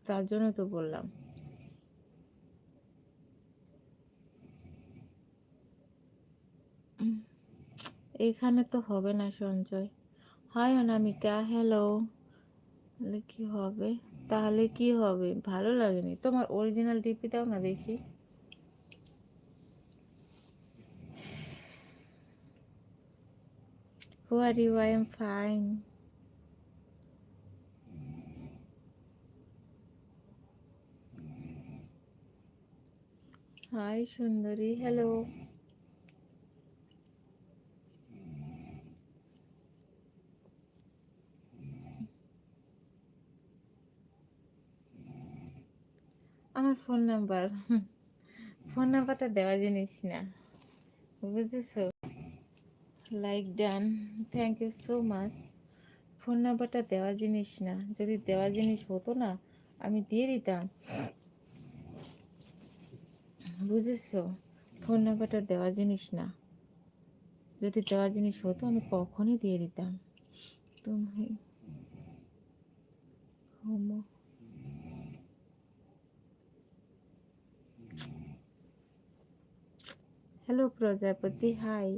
তার জন্য তো বললাম। এইখানে তো হবে না সঞ্চয়। হাই অনামিকা, হ্যালো। তাহলে কি হবে? তাহলে কি হবে? ভালো লাগেনি তোমার? অরিজিনাল ডিপি দাও না দেখি। Who are you? I am fine. Hi সুন্দরী, হ্যালো। আমার ফোন নাম্বারটা দেওয়া জিনিস না, বুঝেছো? Like done, thank you so much. Phone নাম্বারটা দেওয়া জিনিস না, যদি দেওয়া জিনিস হতো না আমি দিয়ে দিতাম, বুঝেছো? ফোন নাম্বারটা দেওয়া জিনিস না, যদি দেওয়া জিনিস হতো আমি কখনই দিয়ে দিতাম। তুমি ঘুমো। হ্যালো প্রজাপতি, হাই।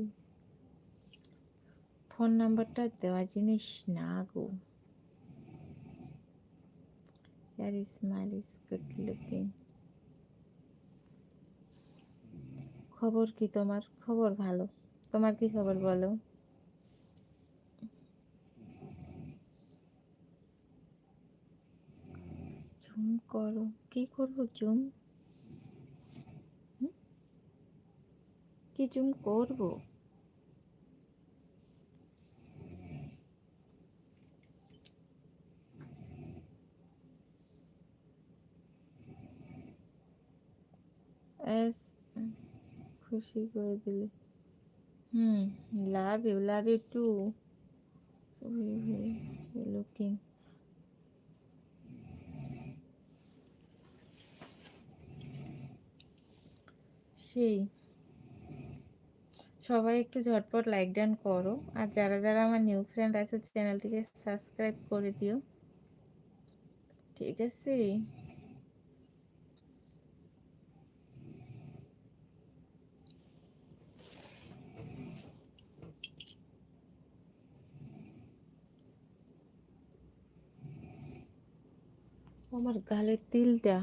ফোন নাম্বারটা দেওয়া জিনিস না গো। ইয়ার স্মাইল ইজ গুড লুকিং। খবর কি তোমার? খবর ভালো। তোমার কি খবর বলো? জুম করো। কি করবো জুম? কি জুম করবো? এস, খুশি করে দিলে। হুম, লাভ ইউ টু। লুকিং। সেই সবাই একটু ঝটপট লাইক ডান করো, আর যারা যারা আমার নিউ ফ্রেন্ড আছে চ্যানেলটিকে সাবস্ক্রাইব করে দিও, ঠিক আছে? আমার গালের তিলটা,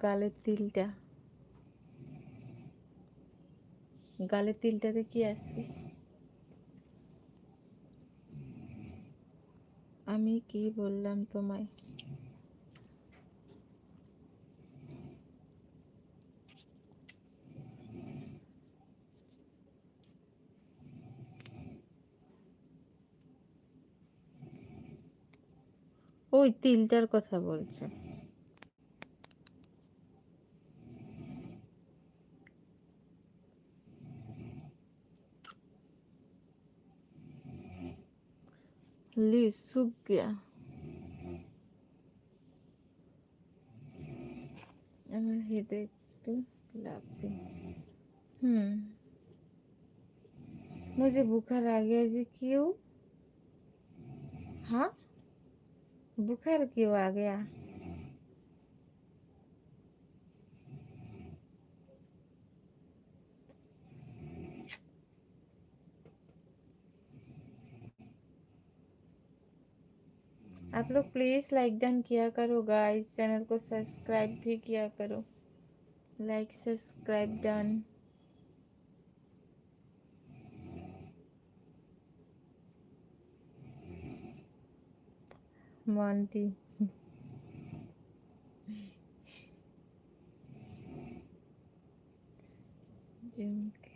গালের তিলটা, গালের তিলটাতে কি আছে? আমি কি বললাম তোমায়? ওই তিলটার কথা বলছে। লি सूख गया। আমার হৃদয় একটু লাগবে। मुझे बुखार आ गया जी, क्यों? हाँ, बुखार क्यों आ गया? आप लोग प्लीज लाइक डन किया करो गाइस, चैनल को सब्सक्राइब भी किया करो। Like subscribe done. मॉन्टी, झुमके,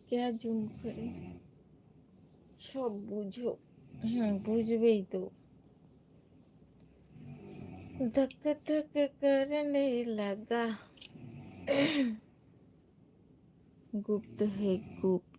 क्या जूम करे? सब बुझो। बुझबेई तो। धक धक करने लगा। गुप्त है गुप्त।